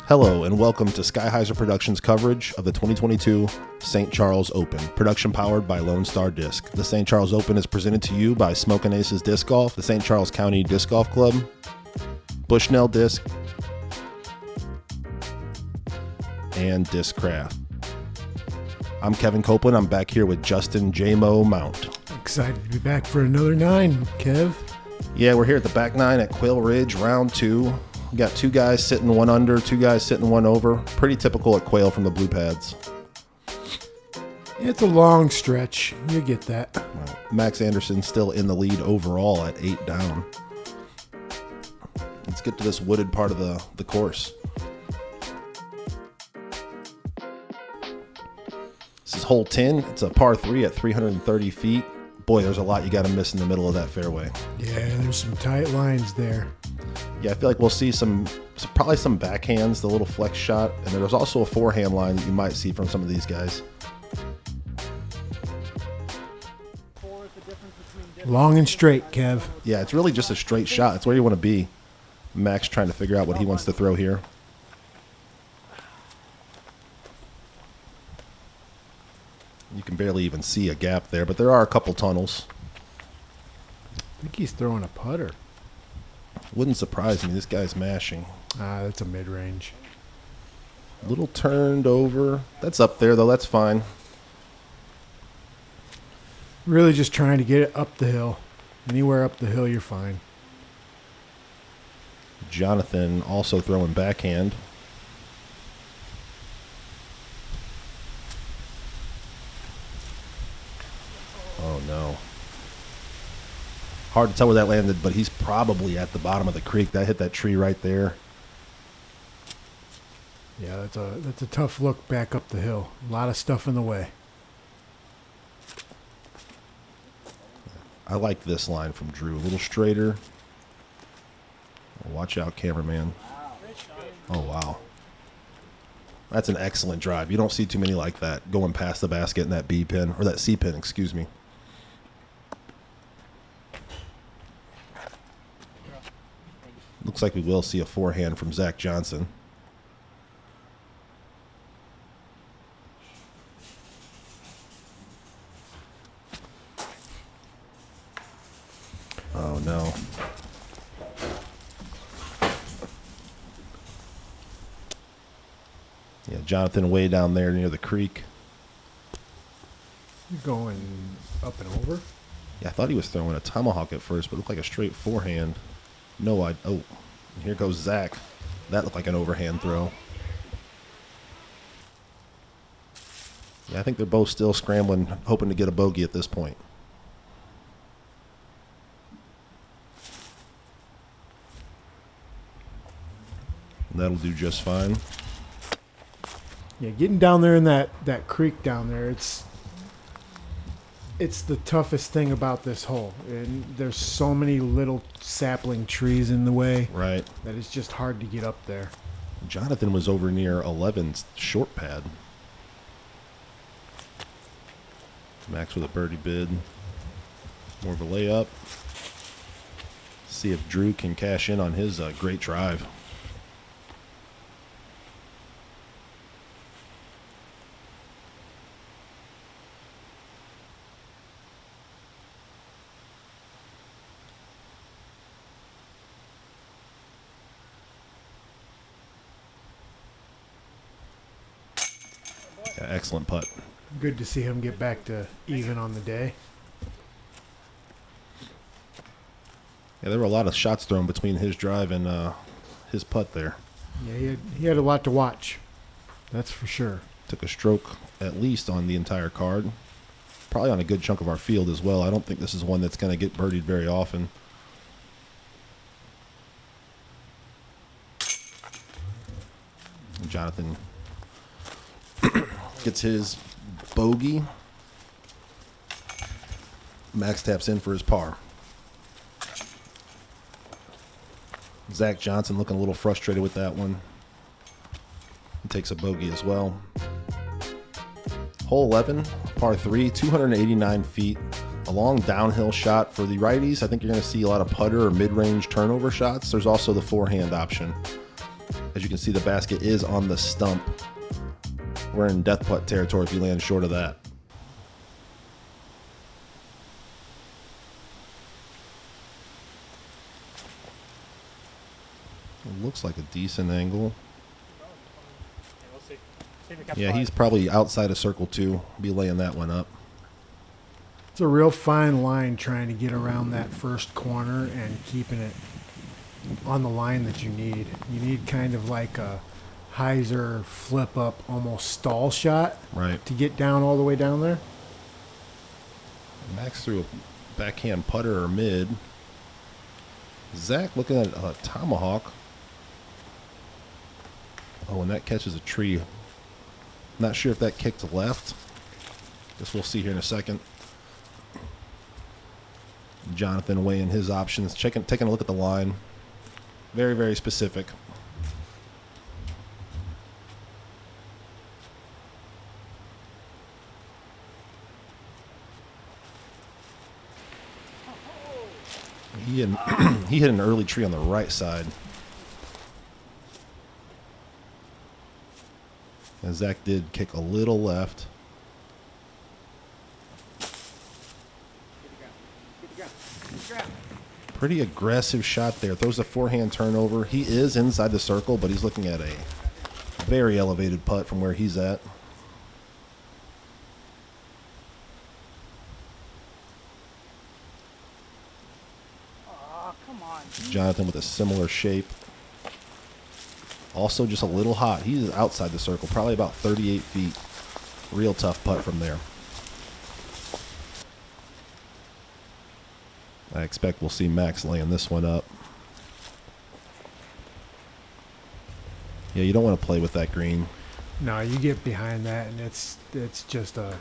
Hello and welcome to Skyheiser Productions coverage of the 2022 St. Charles Open, production powered by Lone Star Disc. The St. Charles Open is presented to you by Smokin Aces Disc Golf, the St. Charles County Disc Golf Club, Bushnell Disc, and Discraft. I'm Kevin Copeland. I'm back here with Justin J-Mo Mount. Excited to be back for another 9, Kev. Yeah, we're here at the back 9 at Quail Ridge, round 2. We got 2 guys sitting 1 under, 2 guys sitting 1 over. Pretty typical at Quail from the blue pads. It's a long stretch. You get that. Max Anderson still in the lead overall at 8 down. Let's get to this wooded part of the course. This is hole 10. It's a par 3 at 330 feet. Boy, there's a lot you got to miss in the middle of that fairway. Yeah, there's some tight lines there. Yeah, I feel like we'll see probably some backhands, the little flex shot, and there's also a forehand line that you might see from some of these guys. Long and straight, Kev. Yeah, it's really just a straight shot. It's where you want to be. Max trying to figure out what he wants to throw here. You can barely even see a gap there, but there are a couple tunnels. I think he's throwing a putter. Wouldn't surprise me. This guy's mashing. That's a mid-range. A little turned over. That's up there, though. That's fine. Really just trying to get it up the hill. Anywhere up the hill, you're fine. Jonathan also throwing backhand. Oh, no. Hard to tell where that landed, but he's probably at the bottom of the creek. That hit that tree right there. Yeah, that's a tough look back up the hill. A lot of stuff in the way. I like this line from Drew. A little straighter. Watch out, cameraman. Oh, wow. That's an excellent drive. You don't see too many like that going past the basket in that B pin, or that C pin, excuse me. Looks like we will see a forehand from Zach Johnson. Oh, no. Yeah, Jonathan way down there near the creek. You're going up and over? Yeah, I thought he was throwing a tomahawk at first, but it looked like a straight forehand. Oh, and here goes Zach. That looked like an overhand throw. Yeah, I think they're both still scrambling, hoping to get a bogey at this point. That'll do just fine. Yeah, getting down there in that creek down there, it's the toughest thing about this hole. And there's so many little sapling trees in the way. Right. That it's just hard to get up there. Jonathan was over near 11's short pad. Max with a birdie bid. More of a layup. See if Drew can cash in on his great drive. Excellent putt. Good to see him get back to even on the day. Yeah, there were a lot of shots thrown between his drive and his putt there. Yeah, he had a lot to watch. That's for sure. Took a stroke at least on the entire card. Probably on a good chunk of our field as well. I don't think this is one that's going to get birdied very often. Jonathan gets his bogey. Max taps in for his par. Zach Johnson looking a little frustrated with that one. He takes a bogey as well. Hole 11, par 3, 289 feet. A long downhill shot for the righties. I think you're going to see a lot of putter or mid-range turnover shots. There's also the forehand option. As As you can see, the basket is on the stump. We're in death putt territory if you land short of that. It looks like a decent angle. Yeah, he's probably outside of circle 2. Be laying that one up. It's a real fine line trying to get around that first corner and keeping it on the line that you need. You need kind of like a hyzer flip up, almost stall shot, right, to get down all the way down there. Max threw a backhand putter or mid. Zach looking at a tomahawk. Oh, and that catches a tree. Not sure if that kicked left. Guess we'll see here in a second. Jonathan weighing his options, taking a look at the line. Very, very specific. He hit an early tree on the right side. And Zach did kick a little left. Pretty aggressive shot there. Throws a forehand turnover. He is inside the circle, but he's looking at a very elevated putt from where he's at. Come on. Jonathan with a similar shape. Also just a little hot. He's outside the circle, probably about 38 feet. Real tough putt from there. I expect we'll see Max laying this one up. Yeah, you don't want to play with that green. No, you get behind that, and it's just a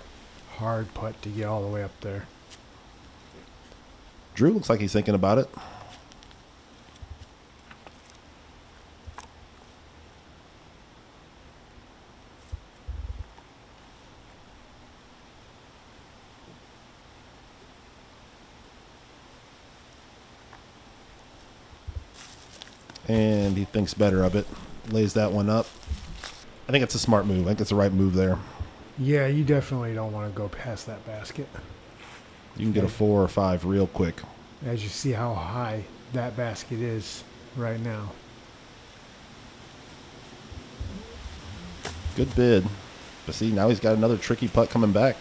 hard putt to get all the way up there. Drew looks like he's thinking about it. And he thinks better of it. Lays that one up. I think it's a smart move. I think it's the right move there. Yeah, you definitely don't want to go past that basket. You can get a 4 or 5 real quick. As you see how high that basket is right now. Good bid. But see, now he's got another tricky putt coming back.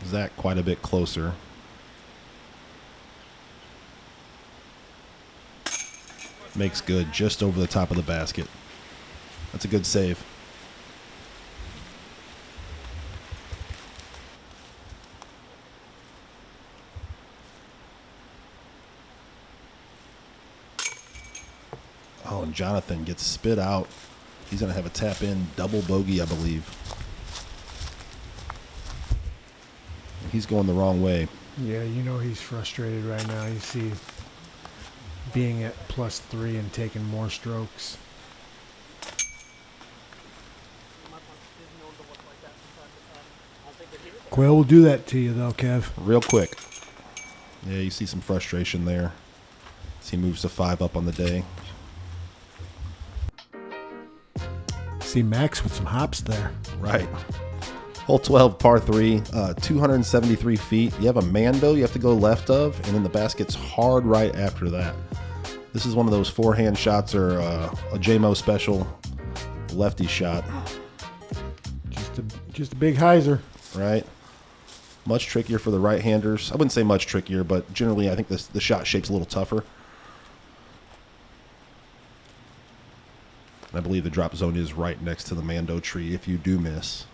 Zach quite a bit closer. Makes good just over the top of the basket. That's a good save. Oh, and Jonathan gets spit out. He's going to have a tap in double bogey, I believe. He's going the wrong way. Yeah, you know he's frustrated right now. You see being at +3 and taking more strokes. Quail will do that to you, though, Kev. Real quick. Yeah, you see some frustration there as he moves to 5 up on the day. See Max with some hops there. Right. Hole 12, par 3, 273 feet. You have a Mando you have to go left of, and then the basket's hard right after that. This is one of those forehand shots or a JMO special lefty shot. Just a big hyzer. Right. Much trickier for the right-handers. I wouldn't say much trickier, but generally I think the shot shape's a little tougher. And I believe the drop zone is right next to the Mando tree if you do miss.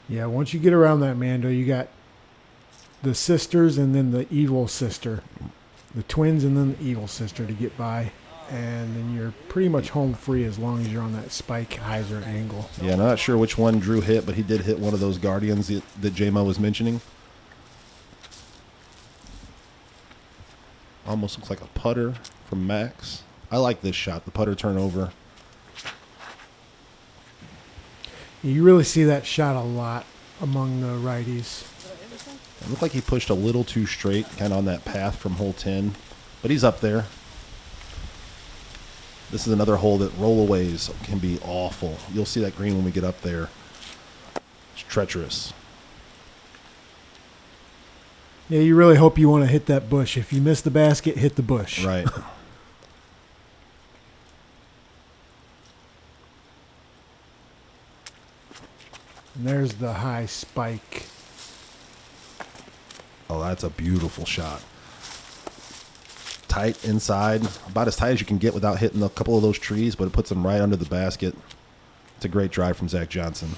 Yeah, once you get around that Mando, you got the sisters and then the evil sister. The twins and then the evil sister to get by. And then you're pretty much home free as long as you're on that spike hyzer angle. Yeah, I'm not sure which one Drew hit, but he did hit one of those Guardians that J-Mo was mentioning. Almost looks like a putter from Max. I like this shot, the putter turnover. You really see that shot a lot among the righties. It looked like he pushed a little too straight, kind of on that path from hole 10. But he's up there. This is another hole that rollaways can be awful. You'll see that green when we get up there. It's treacherous. Yeah, you really hope you want to hit that bush. If you miss the basket, hit the bush. Right. And there's the high spike. Oh, that's a beautiful shot. Tight inside, about as tight as you can get without hitting a couple of those trees, but it puts them right under the basket. It's a great drive from Zach Johnson.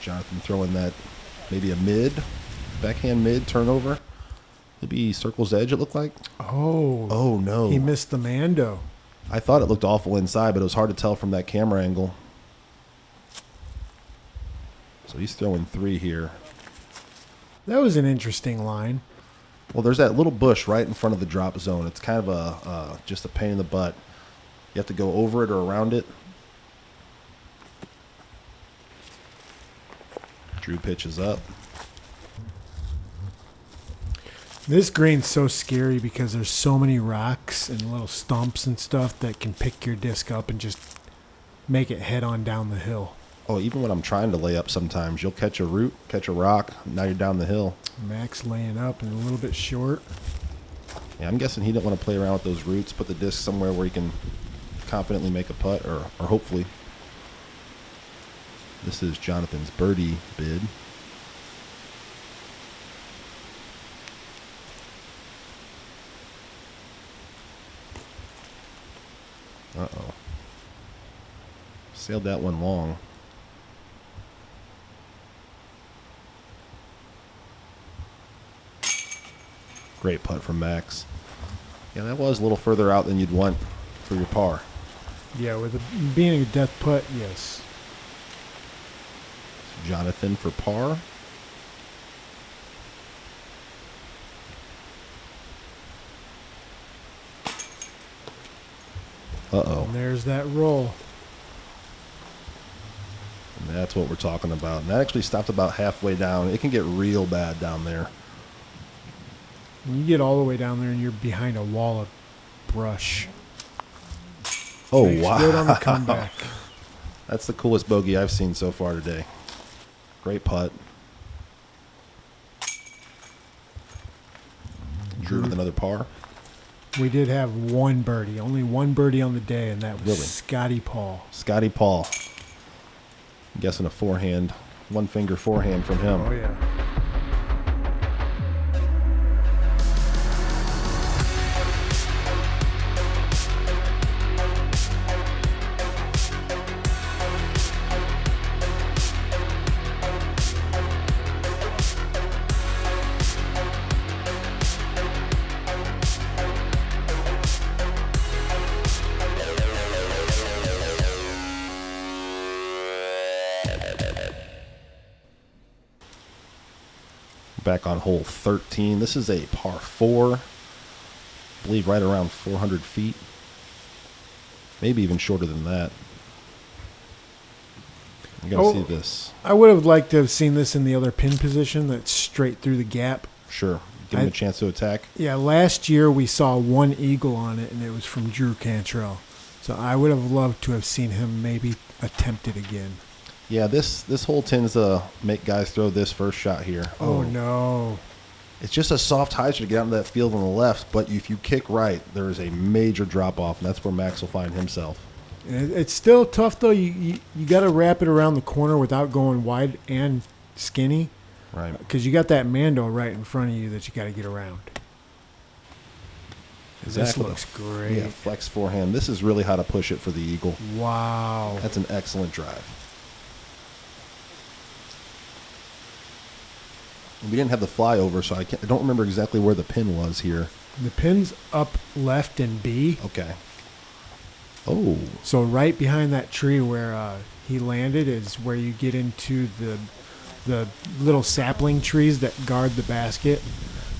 Jonathan throwing that, maybe a backhand mid turnover. Maybe circle's edge, it looked like. Oh, no. He missed the Mando. I thought it looked awful inside, but it was hard to tell from that camera angle. So he's throwing 3 here. That was an interesting line. Well, there's that little bush right in front of the drop zone. It's kind of just a pain in the butt. You have to go over it or around it. Drew pitches up. This green's so scary because there's so many rocks and little stumps and stuff that can pick your disc up and just make it head on down the hill. Oh, even when I'm trying to lay up sometimes, you'll catch a root, catch a rock, now you're down the hill. Max laying up and a little bit short. Yeah, I'm guessing he didn't want to play around with those roots, put the disc somewhere where he can confidently make a putt, or hopefully. This is Jonathan's birdie bid. Uh-oh. Sailed that one long. Great putt from Max. Yeah, that was a little further out than you'd want for your par. Yeah, with being a death putt, yes. Jonathan for par. Uh-oh. And there's that roll. And that's what we're talking about. And that actually stopped about halfway down. It can get real bad down there. When you get all the way down there and you're behind a wall of brush. Oh, Makes wow. good on the comeback. That's the coolest bogey I've seen so far today. Great putt. Drew with another par. We did have one birdie. Only one birdie on the day, and that was Really? Scotty Paul. Scotty Paul. I'm guessing a forehand, one finger forehand from him. Oh, yeah. Back on hole 13. This is a par 4. I believe right around 400 feet. Maybe even shorter than that. You gotta see this. I would have liked to have seen this in the other pin position that's straight through the gap. Sure. Give him a chance to attack. Yeah, last year we saw one eagle on it, and it was from Drew Cantrell. So I would have loved to have seen him maybe attempt it again. Yeah, this hole tends to make guys throw this first shot here. Oh, no. It's just a soft hyzer to get out into that field on the left, but if you kick right, there is a major drop-off, and that's where Max will find himself. It's still tough, though. You got to wrap it around the corner without going wide and skinny. Right. Because you got that Mando right in front of you that you got to get around. Exactly. This looks great. Yeah, flex forehand. This is really how to push it for the eagle. Wow. That's an excellent drive. We didn't have the flyover, so I don't remember exactly where the pin was here. The pin's up left in B. Okay. Oh. So right behind that tree where he landed is where you get into the little sapling trees that guard the basket.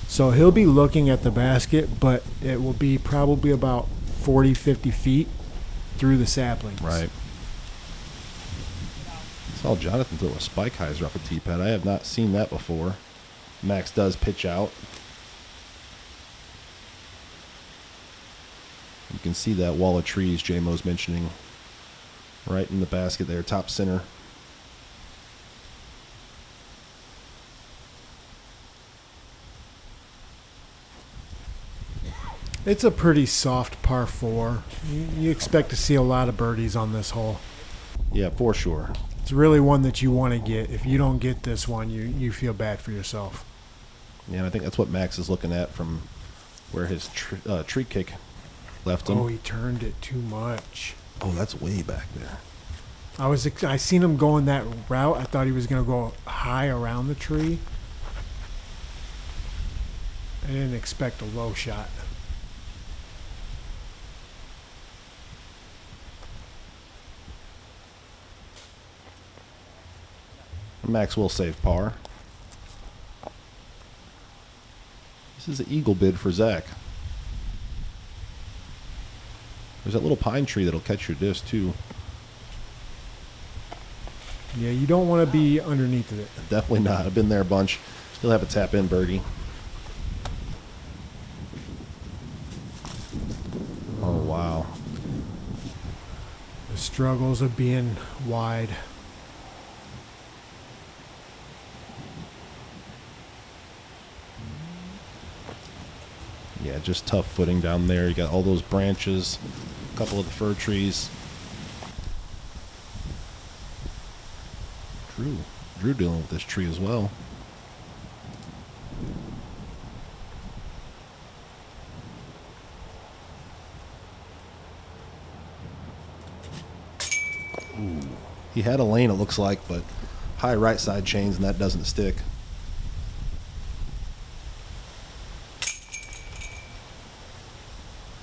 So he'll be looking at the basket, but it will be probably about 40, 50 feet through the saplings. Right. I saw Jonathan throw a spike hyzer off a tee pad. I have not seen that before. Max does pitch out. You can see that wall of trees J-Mo's mentioning right in the basket there, top center. It's a pretty soft par 4. You expect to see a lot of birdies on this hole. Yeah, for sure. It's really one that you want to get. If you don't get this one, you feel bad for yourself. Yeah, and I think that's what Max is looking at from where his tree kick left him. Oh, he turned it too much. Oh, that's way back there. I seen him going that route. I thought he was going to go high around the tree. I didn't expect a low shot. Max will save par. This is an eagle bid for Zach. There's that little pine tree that'll catch your disc too. Yeah, you don't want to be underneath of it. Definitely not. I've been there a bunch. He'll have a tap in birdie. Oh, wow. The struggles of being wide. Yeah, just tough footing down there. You got all those branches, a couple of the fir trees. Drew dealing with this tree as well. Ooh. He had a lane, it looks like, but high right side chains, and that doesn't stick.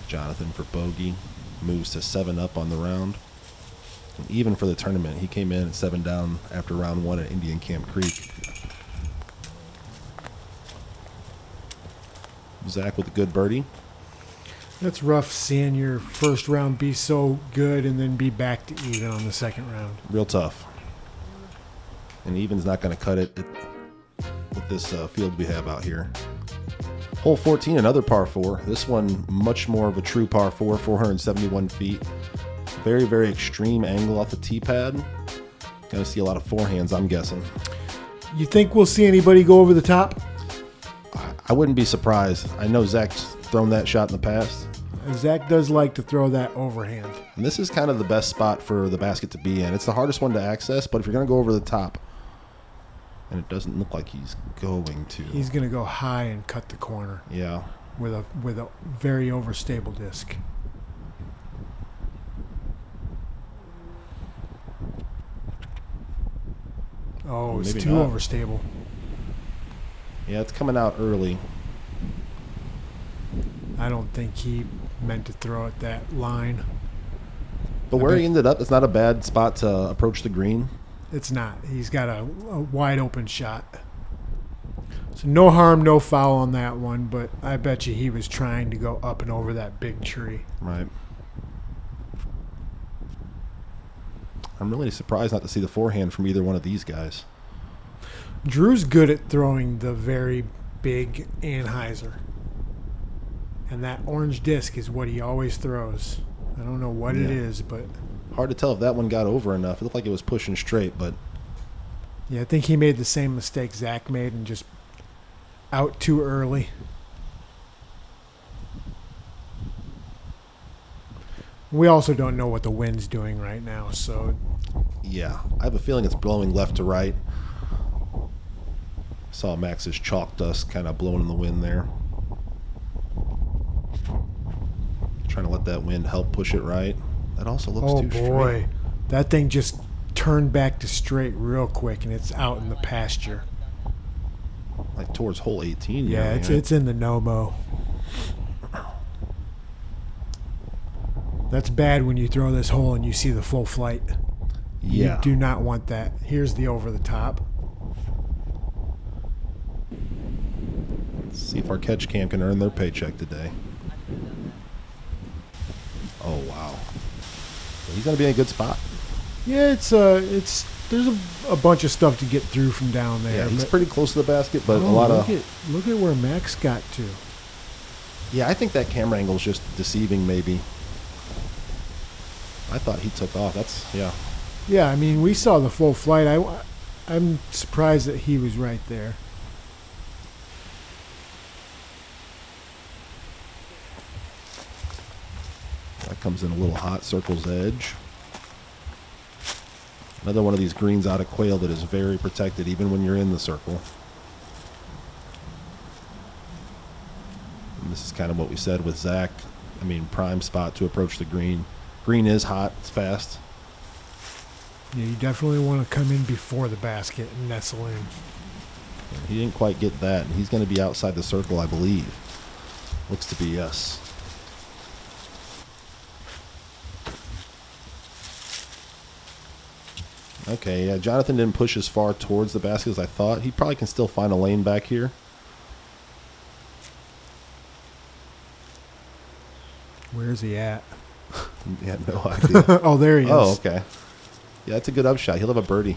Jonathan for bogey, moves to 7 up on the round. And even for the tournament, he came in at 7 down after round 1 at Indian Camp Creek. Zach with a good birdie. That's rough seeing your first round be so good and then be back to even on the second round. Real tough. And even's not going to cut it with this field we have out here. Hole 14, another par 4. This one much more of a true par 4, 471 feet. Very, very extreme angle off the tee pad. Going to see a lot of forehands, I'm guessing. You think we'll see anybody go over the top? I wouldn't be surprised. I know Zach's thrown that shot in the past. Zach does like to throw that overhand. And this is kind of the best spot for the basket to be in. It's the hardest one to access, but if you're going to go over the top, and it doesn't look like he's going to. He's going to go high and cut the corner. Yeah. With a very overstable disc. Oh, it's Maybe too not. overstable. Yeah, it's coming out early. I don't think he meant to throw it that line. But where he ended up, it's not a bad spot to approach the green. It's not. He's got a wide open shot. So no harm, no foul on that one, but I bet you he was trying to go up and over that big tree. Right. I'm really surprised not to see the forehand from either one of these guys. Drew's good at throwing the very big anhyzer. And that orange disc is what he always throws. I don't know what it is, but... Hard to tell if that one got over enough. It looked like it was pushing straight, but... Yeah, I think he made the same mistake Zach made and just out too early. We also don't know what the wind's doing right now, so... Yeah, I have a feeling it's blowing left to right. Saw Max's chalk dust kind of blowing in the wind there. Trying to let that wind help push it right. That also looks too straight. Oh, boy. That thing just turned back to straight real quick, and it's out in the pasture. Like towards hole 18. Yeah, it's in the no-mo. That's bad when you throw this hole and you see the full flight. Yeah. You do not want that. Here's the over the top. Let's see if our catch cam can earn their paycheck today. Oh, wow. He's going to be in a good spot. Yeah, there's a bunch of stuff to get through from down there. Yeah, he's pretty close to the basket, but look at where Max got to. Yeah, I think that camera angle is just deceiving. Maybe. I thought he took off. Yeah, I mean, we saw the full flight. I'm surprised that he was right there. That comes in a little hot, circle's edge. Another one of these greens out of Quail that is very protected even when you're in the circle. And this is kind of what we said with Zach. I mean, prime spot to approach the green. Green is hot. It's fast. Yeah, you definitely want to come in before the basket and nestle in. And he didn't quite get that, and he's going to be outside the circle, I believe. Looks to be yes. Okay, yeah, Jonathan didn't push as far towards the basket as I thought. He probably can still find a lane back here. Where's he at? Yeah, no idea. Oh, there he is. Oh, okay. Yeah, that's a good upshot. He'll have a birdie.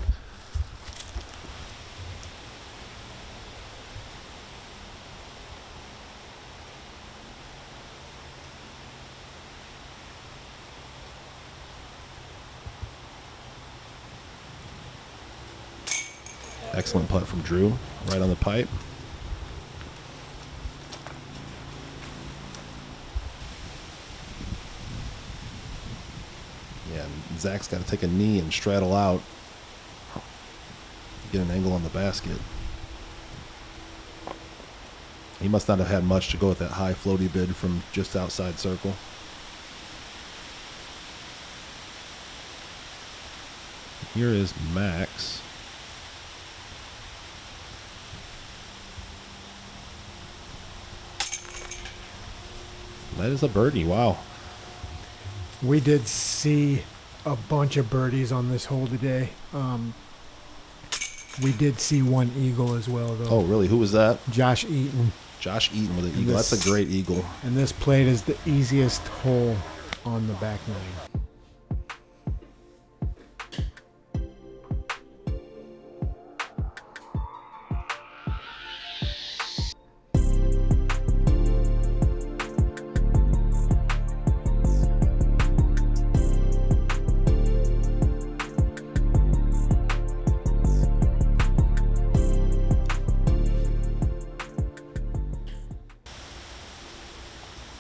Excellent putt from Drew, right on the pipe. Yeah, and Zach's got to take a knee and straddle out. Get an angle on the basket. He must not have had much to go with that high floaty bid from just outside circle. Here is Max. That is a birdie. Wow. We did see a bunch of birdies on this hole today. We did see one eagle as well, though. Oh, really? Who was that? Josh Eaton. Josh Eaton with an eagle. That's a great eagle. And this played is the easiest hole on the back nine.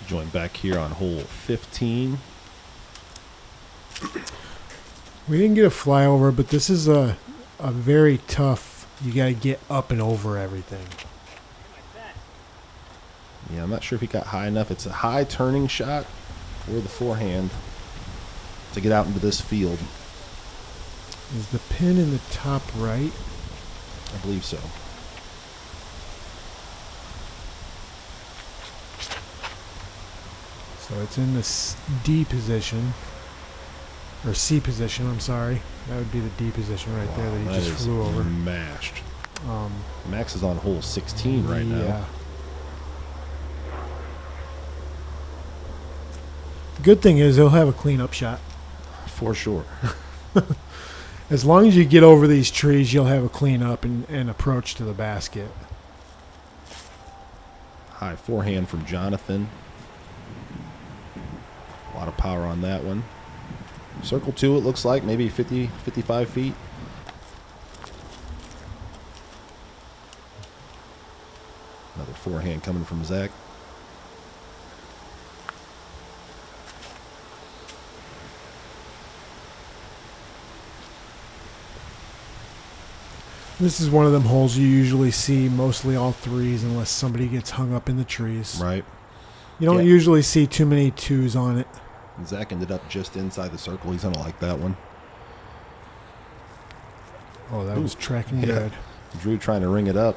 Join back here on hole 15. We didn't get a flyover, but this is a very tough. You got to get up and over everything. Yeah, I'm not sure if he got high enough. It's a high turning shot for the forehand to get out into this field. Is the pin in the top right? I believe so. So it's in the D position, or C position, I'm sorry. That would be the D position right there that he just flew over. Mashed. Max is on hole 16 right now. Yeah. Good thing is he'll have a cleanup shot. For sure. As long as you get over these trees, you'll have a cleanup and approach to the basket. High forehand from Jonathan. A lot of power on that one. Circle 2, it looks like, maybe 50, 55 feet. Another forehand coming from Zach. This is one of them holes you usually see mostly all threes unless somebody gets hung up in the trees. Right. You don't usually see too many twos on it. Zach ended up just inside the circle. He's going to like that one. Oh, that was tracking good. Drew trying to ring it up.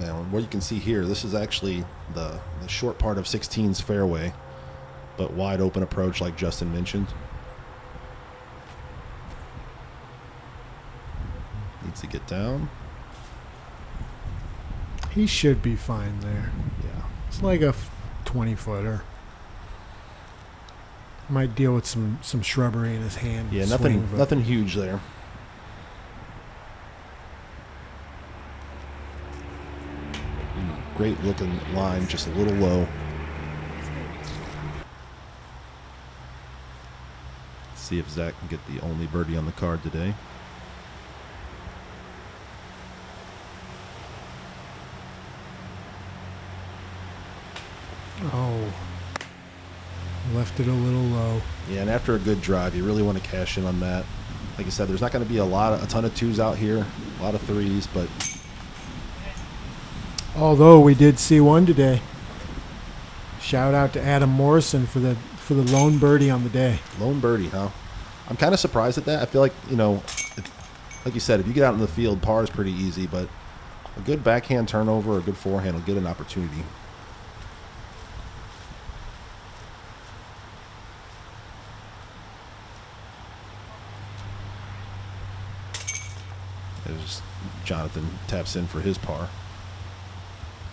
Now, what you can see here, this is actually the short part of 16's fairway, but wide open approach like Justin mentioned. Needs to get down. He should be fine there. Yeah. It's like a 20-footer. Might deal with some shrubbery in his hand. Yeah, swing, nothing huge there. Great looking line, just a little low. Let's see if Zach can get the only birdie on the card today. Oh, left it a little low. Yeah, and after a good drive, you really want to cash in on that. Like I said, there's not going to be a ton of twos out here, a lot of threes, but although we did see one today. Shout out to Adam Morrison for the lone birdie on the day. Lone birdie, huh? I'm kind of surprised at that. I feel like, like you said, if you get out in the field, par is pretty easy, but a good backhand turnover or a good forehand will get an opportunity. As Jonathan taps in for his par.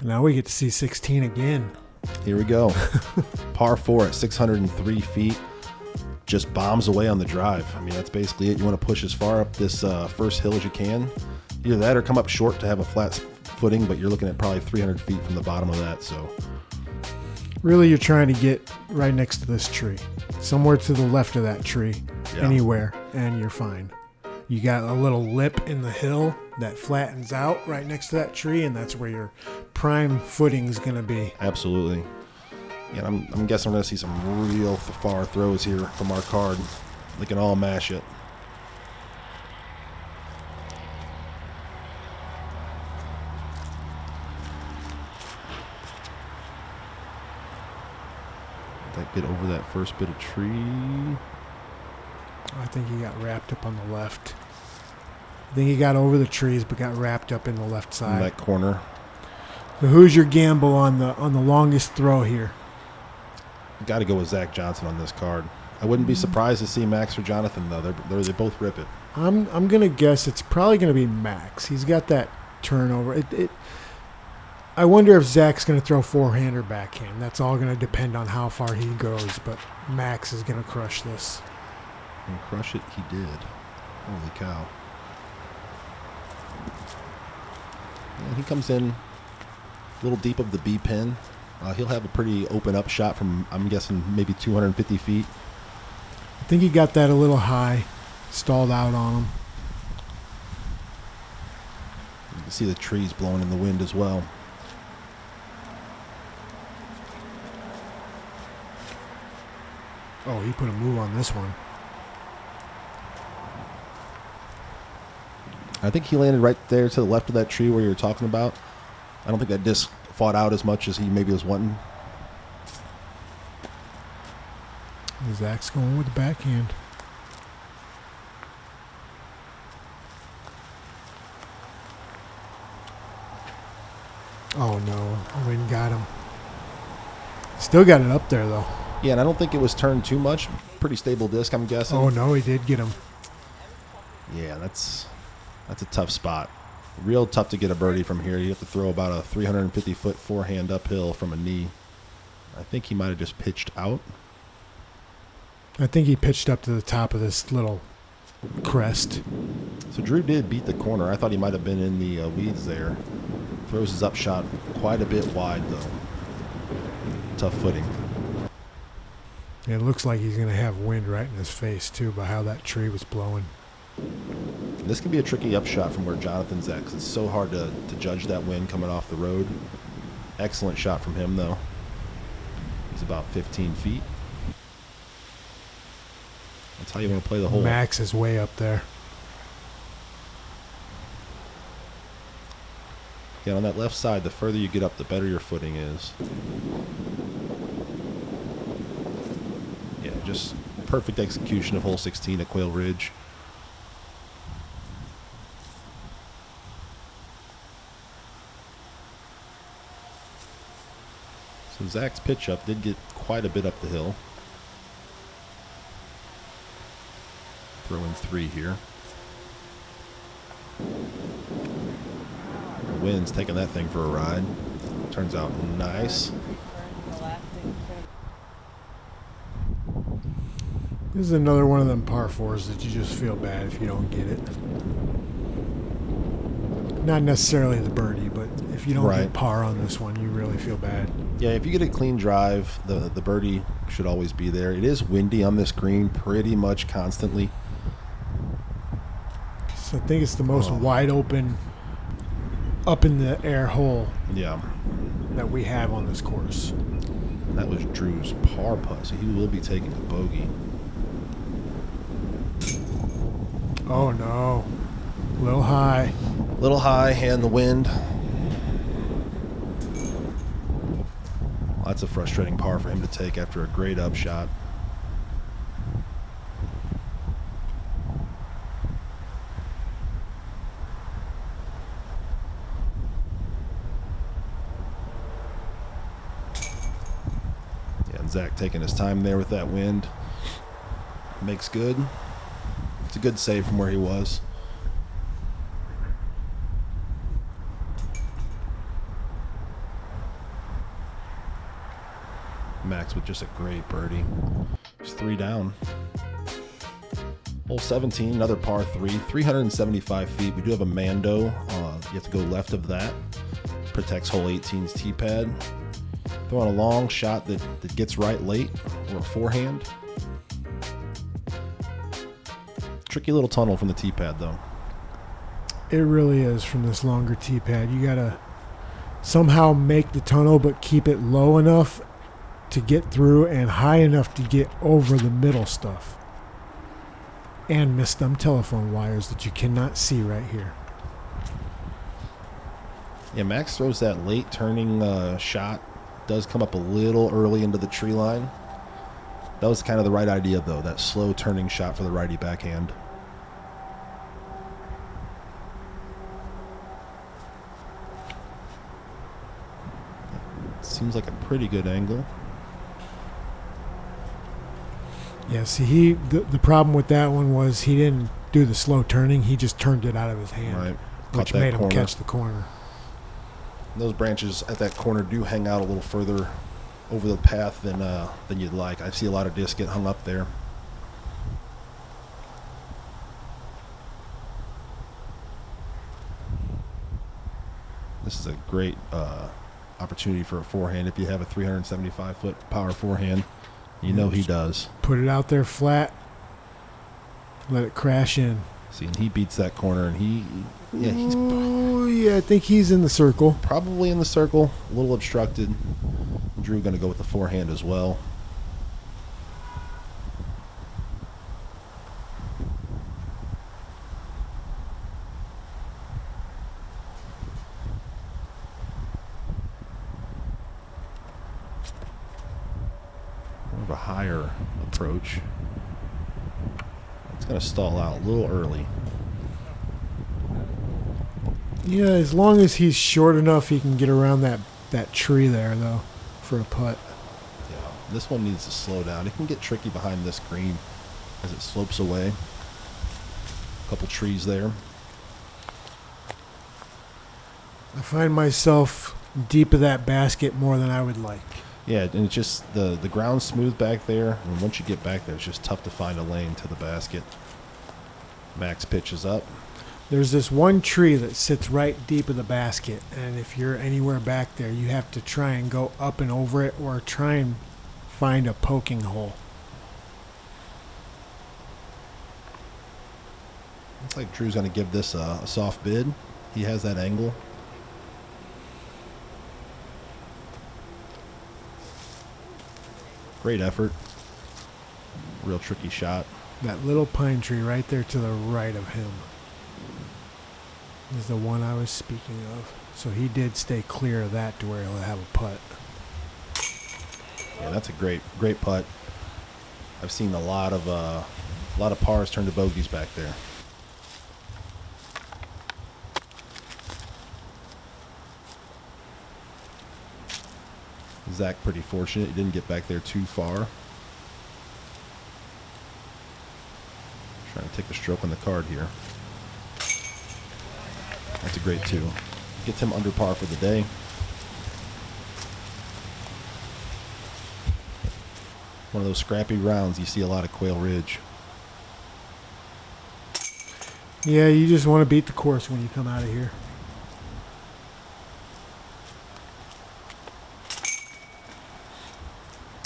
Now we get to see 16 again. Here we go. Par 4 at 603 feet. Just bombs away on the drive. I mean, that's basically it. You want to push as far up this first hill as you can. Either that or come up short to have a flat footing, but you're looking at probably 300 feet from the bottom of that. So really, you're trying to get right next to this tree. Somewhere to the left of that tree. Yeah. Anywhere, and you're fine. You got a little lip in the hill that flattens out right next to that tree, and that's where your prime footing's going to be. Absolutely. Yeah, I'm guessing we're going to see some real far throws here from our card. They can all mash it. That get over that first bit of tree. I think he got wrapped up on the left. I think he got over the trees, but got wrapped up in the left side. In that corner. So who's your gamble on the longest throw here? Got to go with Zach Johnson on this card. I wouldn't be surprised to see Max or Jonathan though. They both rip it. I'm gonna guess it's probably gonna be Max. He's got that turnover. I wonder if Zach's gonna throw forehand or backhand. That's all gonna depend on how far he goes. But Max is gonna crush this. And crush it, he did. Holy cow! And he comes in a little deep of the B pin. He'll have a pretty open up shot from, I'm guessing, maybe 250 feet. I think he got that a little high, stalled out on him. You can see the trees blowing in the wind as well. Oh, he put a move on this one. I think he landed right there to the left of that tree where you're talking about. I don't think that disc fought out as much as he maybe was wanting. Zach's going with the backhand. Oh no, the wind got him. Still got it up there though. Yeah, and I don't think it was turned too much. Pretty stable disc, I'm guessing. Oh no, he did get him. Yeah, that's a tough spot. Real tough to get a birdie from here. You have to throw about a 350-foot forehand uphill from a knee. I think he might have just pitched out. I think he pitched up to the top of this little crest. So Drew did beat the corner. I thought he might have been in the weeds there. Throws his upshot quite a bit wide, though. Tough footing. It looks like he's going to have wind right in his face, too, by how that tree was blowing. This can be a tricky upshot from where Jonathan's at because it's so hard to judge that wind coming off the road. Excellent shot from him, though. He's about 15 feet. That's how you want to play the hole. Max is way up there. Yeah, on that left side, the further you get up, the better your footing is. Yeah, just perfect execution of hole 16 at Quail Ridge. So Zach's pitch up did get quite a bit up the hill. Throw in 3 here. The wind's taking that thing for a ride. Turns out nice. This is another one of them par fours that you just feel bad if you don't get it. Not necessarily the birdie, but if you don't get par on this one, you really feel bad. Yeah, if you get a clean drive, the birdie should always be there. It is windy on this green pretty much constantly. So I think it's the most wide open, up in the air hole that we have on this course. That was Drew's par putt, so he will be taking a bogey. Oh no. Little high. Little high, and the wind. That's a frustrating par for him to take after a great upshot. Yeah, and Zach taking his time there with that wind. Makes good. It's a good save from where he was. Max with just a great birdie. Just 3 down. Hole 17, another par 3, 375 feet. We do have a Mando. You have to go left of that. Protects hole 18's tee pad. Throwing a long shot that gets right late, or a forehand. Tricky little tunnel from the tee pad, though. It really is from this longer tee pad. You got to somehow make the tunnel, but keep it low enough to get through and high enough to get over the middle stuff. And miss them telephone wires that you cannot see right here. Yeah, Max throws that late turning shot. Does come up a little early into the tree line. That was kind of the right idea, though, that slow turning shot for the righty backhand. Seems like a pretty good angle. Yeah, see, the problem with that one was he didn't do the slow turning. He just turned it out of his hand, right, which made him catch the corner. Those branches at that corner do hang out a little further over the path than you'd like. I see a lot of discs get hung up there. This is a great opportunity for a forehand if you have a 375-foot power forehand. You know he does. Put it out there flat. Let it crash in. See, and he beats that corner, and he's I think he's in the circle. Probably in the circle, a little obstructed. Drew going to go with the forehand as well. More of a higher approach. It's going to stall out a little early. Yeah, as long as he's short enough, he can get around that tree there, though, for a putt. Yeah, this one needs to slow down. It can get tricky behind this green as it slopes away. A couple trees there. I find myself deep of that basket more than I would like. Yeah, and it's just the ground's smooth back there, and once you get back there, it's just tough to find a lane to the basket. Max pitches up. There's this one tree that sits right deep of the basket, and if you're anywhere back there, you have to try and go up and over it or try and find a poking hole. Looks like Drew's going to give this a soft bid. He has that angle. Great effort. Real tricky shot. That little pine tree right there to the right of him is the one I was speaking of. So he did stay clear of that to where he'll have a putt. Yeah, that's a great putt. I've seen a lot of pars turn to bogeys back there. Zach pretty fortunate. He didn't get back there too far. Trying to take a stroke on the card here. That's a great 2. Gets him under par for the day. One of those scrappy rounds you see a lot of Quail Ridge. Yeah, you just want to beat the course when you come out of here.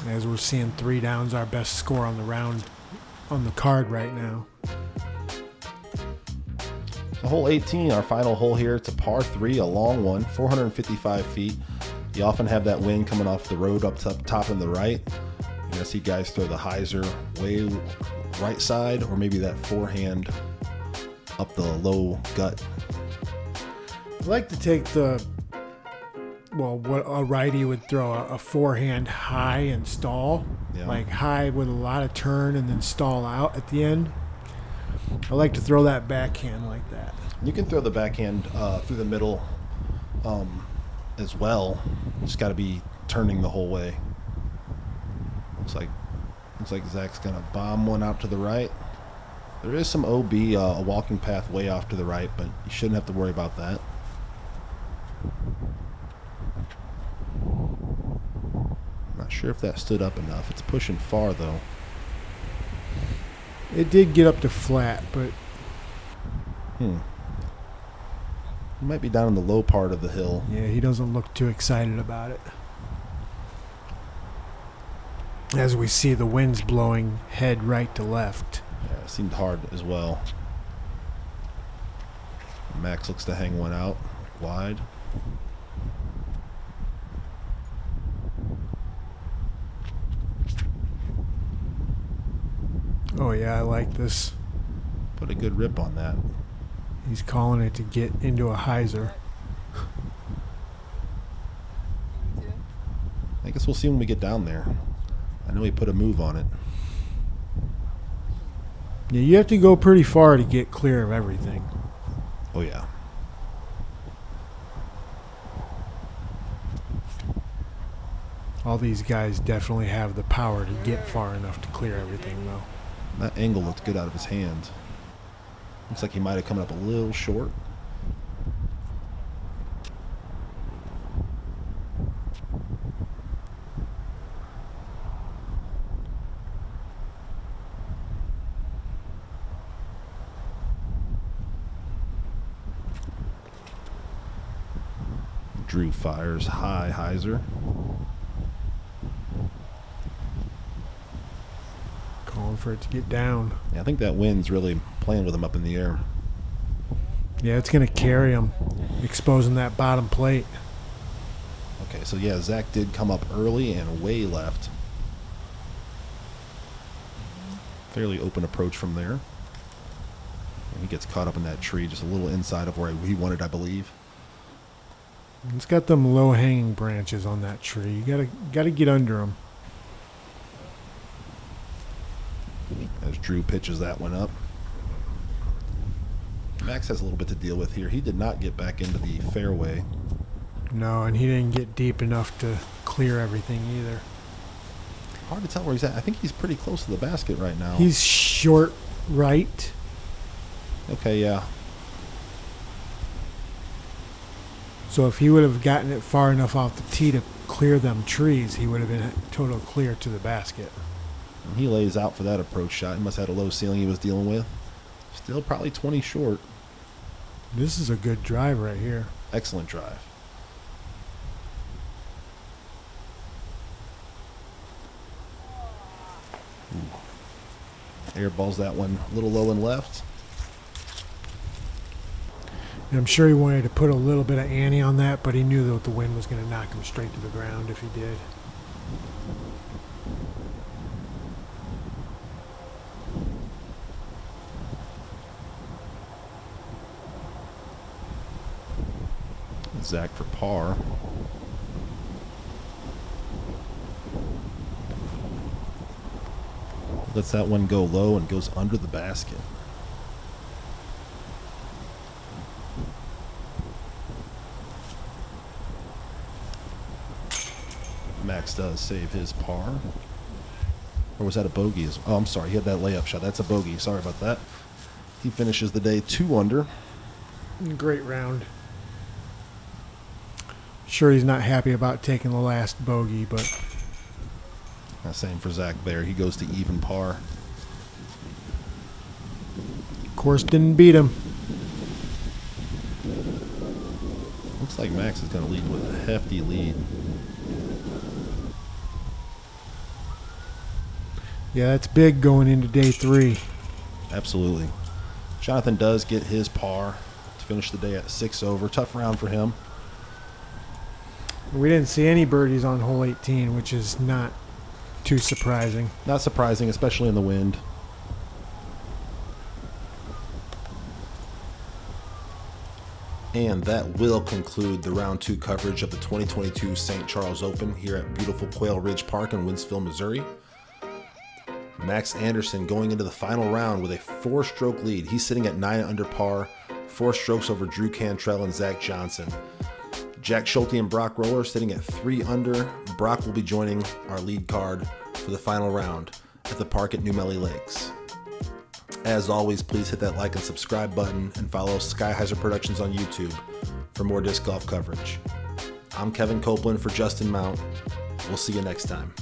As we're seeing 3 downs, our best score on the round on the card right now. So hole 18, our final hole here. It's a par 3, a long one, 455 feet. You often have that wind coming off the road up top in the right. You're going to see guys throw the hyzer way right side, or maybe that forehand up the low gut. I like to take what a righty would throw, a forehand high and stall. Yeah. Like high with a lot of turn and then stall out at the end. I like to throw that backhand like that. You can throw the backhand through the middle as well. Just got to be turning the whole way. Looks like Zach's gonna bomb one out to the right. There is some OB, a walking path way off to the right, but you shouldn't have to worry about that. Not sure if that stood up enough. It's pushing far though. It did get up to flat, but He might be down in the low part of the hill. yeah, he doesn't look too excited about it. As we see, the wind's blowing head right to left. Yeah, it seemed hard as well. Max looks to hang one out wide. Oh yeah, I like this. Put a good rip on that. He's calling it to get into a hyzer. I guess we'll see when we get down there. I know he put a move on it. Yeah, you have to go pretty far to get clear of everything. Oh yeah. All these guys definitely have the power to get far enough to clear everything, though. That angle looked good out of his hand. Looks like he might have come up a little short. Drew fires high hyzer. Calling for it to get down. Yeah, I think that wind's really playing with him up in the air. Yeah, it's going to carry him, exposing that bottom plate. Okay, so yeah, Zach did come up early and way left. Fairly open approach from there. And he gets caught up in that tree just a little inside of where he wanted, I believe. It's got them low-hanging branches on that tree. You gotta get under them. As Drew pitches that one up. Max has a little bit to deal with here. He did not get back into the fairway. No, and he didn't get deep enough to clear everything either. Hard to tell where he's at. I think he's pretty close to the basket right now. He's short right. Okay, yeah. So if he would have gotten it far enough off the tee to clear them trees, he would have been total clear to the basket. And he lays out for that approach shot. He must have had a low ceiling he was dealing with. Still probably 20 short. This is a good drive right here. Excellent drive. Airballs that one a little low and left. And I'm sure he wanted to put a little bit of ante on that, but he knew that the wind was going to knock him straight to the ground if he did. Zach for par. Lets that one go low and goes under the basket. Max does save his par. Or was that a bogey? Oh, I'm sorry. He had that layup shot. That's a bogey. Sorry about that. He finishes the day 2 under. Great round. Sure, he's not happy about taking the last bogey, but Same for Zach there. He goes to even par. Course didn't beat him. Looks like Max is going to lead with a hefty lead. Yeah, that's big going into day 3. Absolutely. Jonathan does get his par to finish the day at 6 over. Tough round for him. We didn't see any birdies on hole 18, which is not too surprising. Not surprising, especially in the wind. And that will conclude the round 2 coverage of the 2022 St. Charles Open here at beautiful Quail Ridge Park in Wentzville, Missouri. Max Anderson going into the final round with a 4-stroke lead. He's sitting at 9 under par, 4 strokes over Drew Cantrell and Zach Johnson. Jack Schulte and Brock Roller sitting at 3 under. Brock will be joining our lead card for the final round at the park at New Melly Lakes. As always, please hit that like and subscribe button and follow Skyheiser Productions on YouTube for more disc golf coverage. I'm Kevin Copeland for Justin Mount. We'll see you next time.